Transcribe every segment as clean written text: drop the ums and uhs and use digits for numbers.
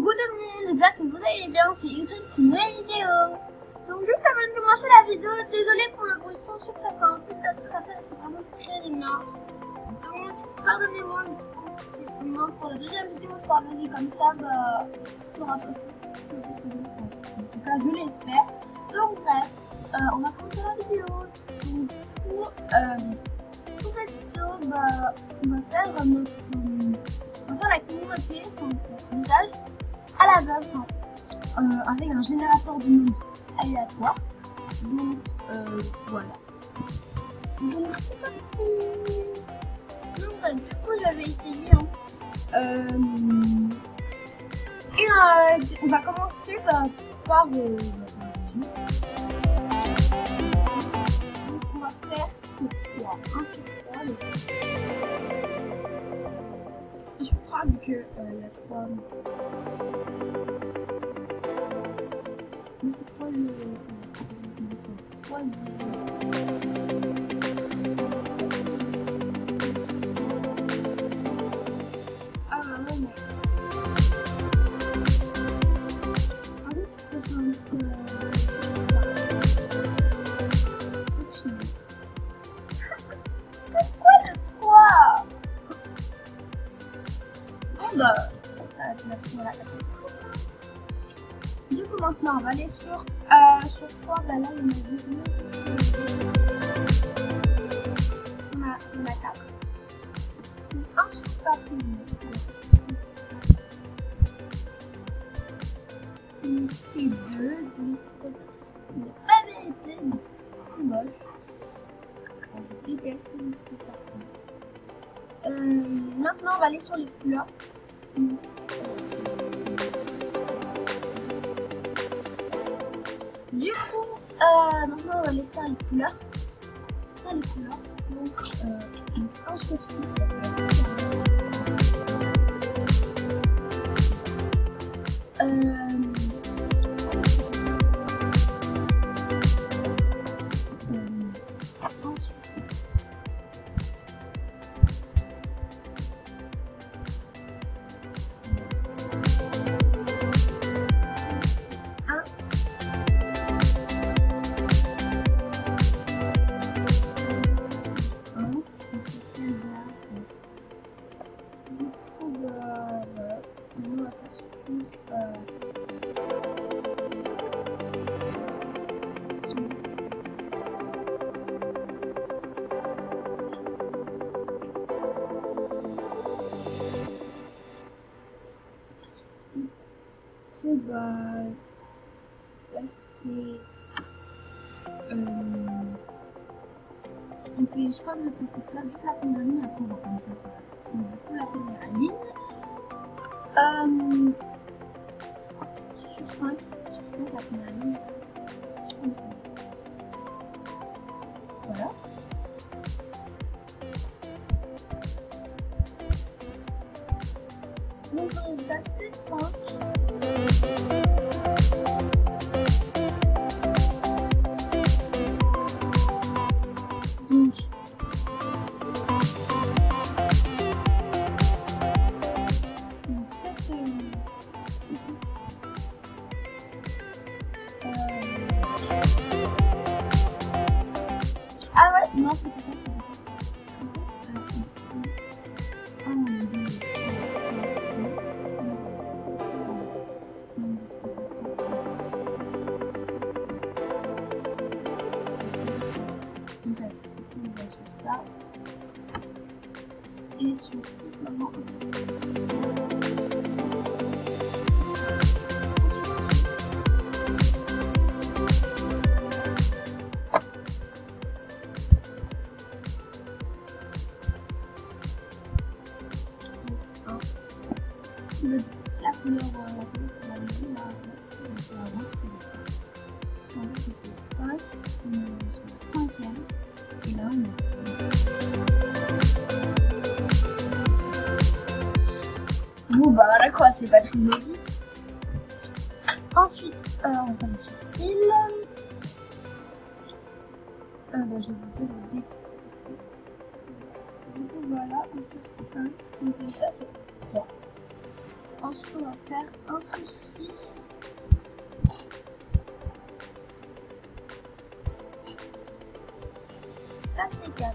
Coucou tout le monde, j'espère que vous allez bien, c'est Visage pour une nouvelle vidéo. Donc juste avant de commencer la vidéo, désolée pour le bruit de fond, je sais que ça fait un peu d'attraper, c'est vraiment très énorme. Donc pardonnez-moi, mais je pense que moi pour la deuxième vidéo, je parlerai comme ça, ça aura passé. En tout cas, je l'espère. Donc bref, on va commencer la vidéo. Donc pour cette vidéo, on va faire la communauté, notre visage, à la base, avec un générateur de monde aléatoire. Donc voilà. Donc c'est parti. Donc du coup j'avais essayé. On va commencer par donc on va faire sur 3. 1 sur 3. Je crois que il y a 3. Mais c'est quoi le 3 ah ouais mais ah oui c'est pourquoi le 3 bon voilà. Du coup maintenant on va aller sur 3, là il y en a 2. On a 4. Un sur 4. C'est 2, donc c'est pas vérité, mais c'est moche. Je vais déplacer ici par contre. Maintenant on va aller sur les couleurs. Du coup, maintenant on va aller faire les couleurs. Ça les couleurs. Donc 1 sur 6. Là c'est on fait je crois que ça juste la première ligne, après on va comme ça. Donc du coup la première ligne sur 5 la première ligne. Voilà. Donc le résultat c'est 5. Ah ouais, non, c'est pas ça. Et sur 6 maintenant. La couleur et là on bon bah voilà quoi, c'est pas très logique. Ensuite on va aller sur cils. Je vais vous dire le décor. Du coup voilà, on fait 5, donc ça c'est 3. Ensuite, on va faire 1 sur 6. Ça, c'est 4.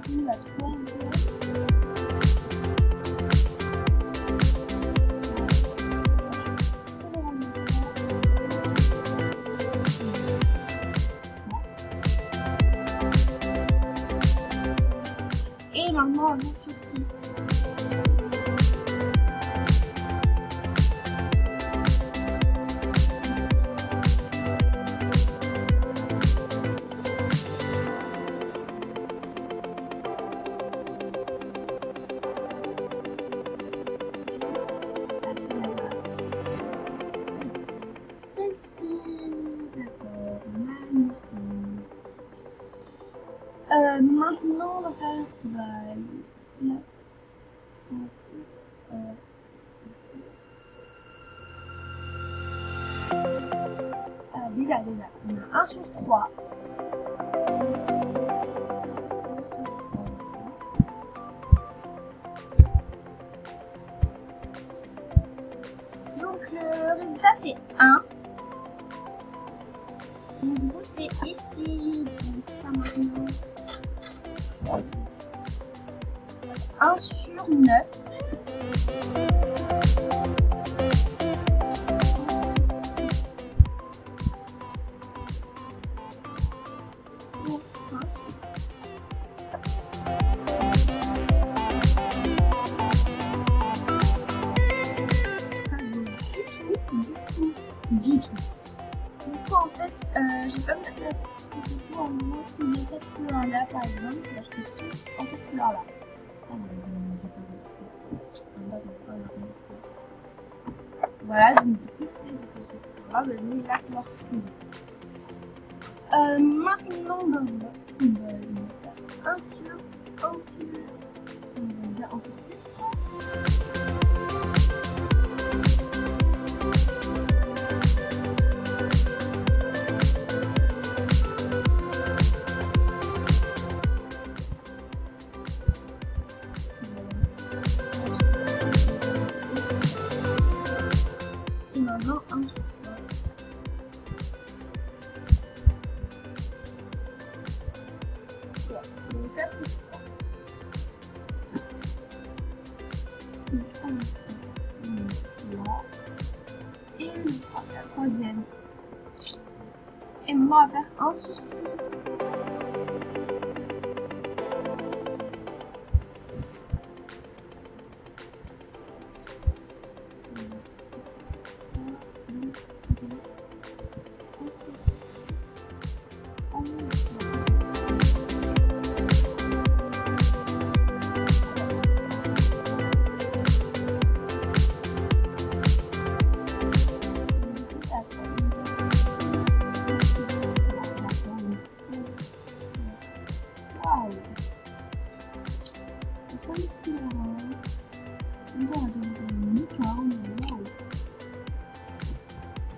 On va 3. Et maintenant, on va sur 6. Maintenant, on va faire déjà, on a 1 sur 3. Donc le résultat c'est 1. Donc du coup c'est ici. Donc ça maintenant. 1 sur 9. Du tout. Du coup en fait, j'ai pas mis la photo en gros si j'ai cette couleur là par exemple, je vais acheter tout en cette couleur là. Voilà, donc du coup c'est cette couleur là, je vais mettre la couleur rouge. Maintenant on va faire 1 sur, on va dire 1 sur 6. Maintenant 1 sur 5. Donc 4 sur 3. Donc 1 là. Et la troisième. Et maintenant on va faire 1 sur 6.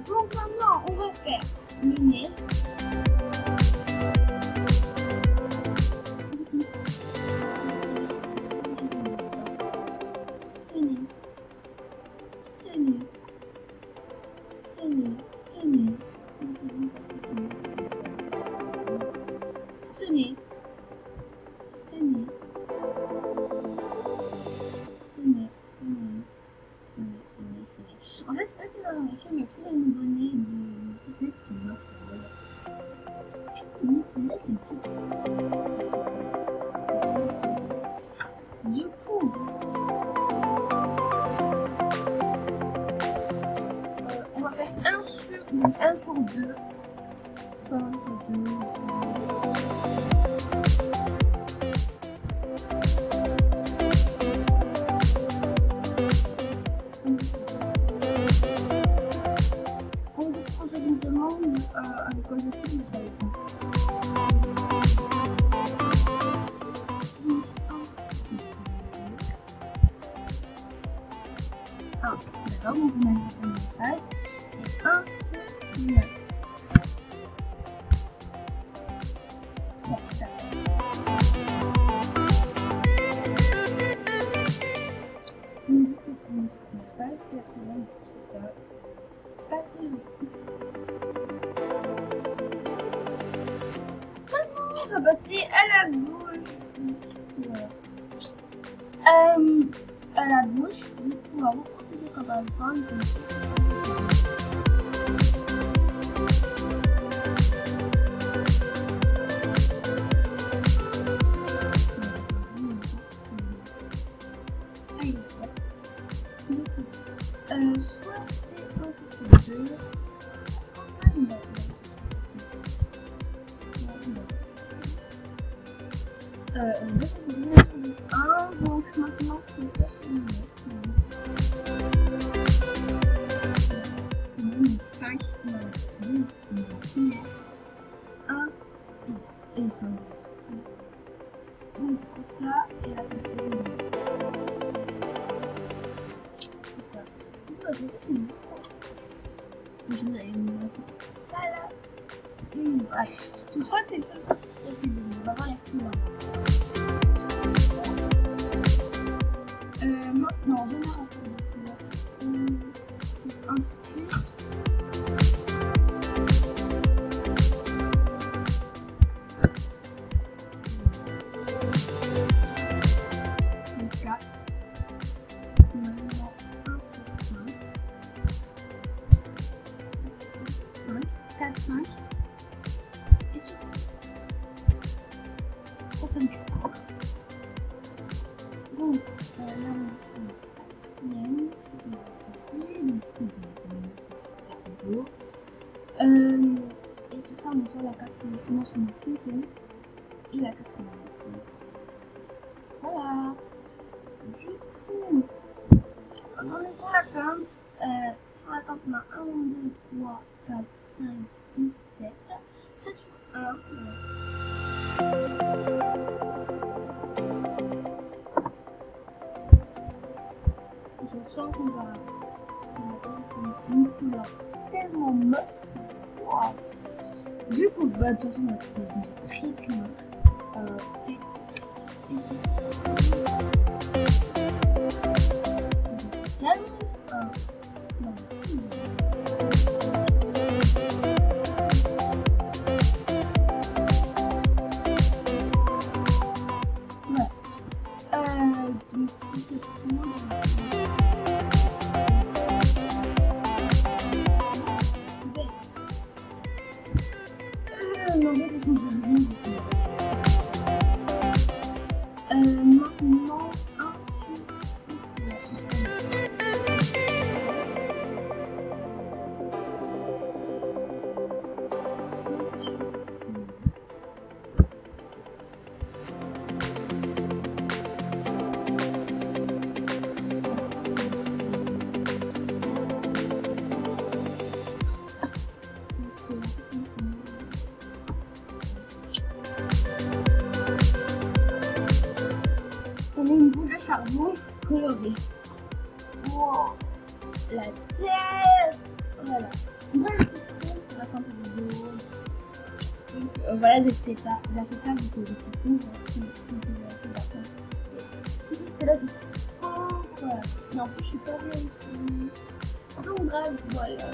Donc maintenant on va faire le nez. En fait, je sais pas si vous avez remarqué, mais tous les nouveau-nés de fitness sont morts. Mais celui-là, c'est tout. Du coup, on va faire 1 sur 2. 1 sur 2. Avec quoi je suis, vous savez pas. D'accord, donc on a mis un message et 1 sur 9. Bon, ça. respiration, c'est ça. Pas très joli. Maintenant, on va passer à la bouche. Voilà. À la bouche, du coup, on va reprendre comme un point. Soit c'est un peu deux. Donc maintenant c'est ça sur le 5, 1 et 5. Donc ça et la je crois que c'est ça. On va voir les plus loin. Maintenant, je vais c'est un petit. Donc 4. Maintenant, 1 sur 5. 4, 5. Et sur 5. Open du donc, là, et sur ça, on est sur la 4e, sur la 5e et la 4e. Voilà. Du coup, on est sur la tente. Sur la tente, on a 1, 2, 3, 4, 5, 6, 7. 7 sur 1. Je sens qu'on va une couleur tellement moche. Wow. Du coup, bah, de toute façon, on va trouver déjà très très moche. 7 et sur 7. Non, ouais. Donc, si c'est tout. Non, en fait, ils sont jolis. Maintenant, un on a une boule de charbon colorée. Wow. La tête. Voilà. Voilà sur la fin de la vidéo. Donc, voilà, j'achète pas parce que c'est tout. C'est là, c'est voilà. Mais en plus, je suis pas bien ici. Donc bref, voilà.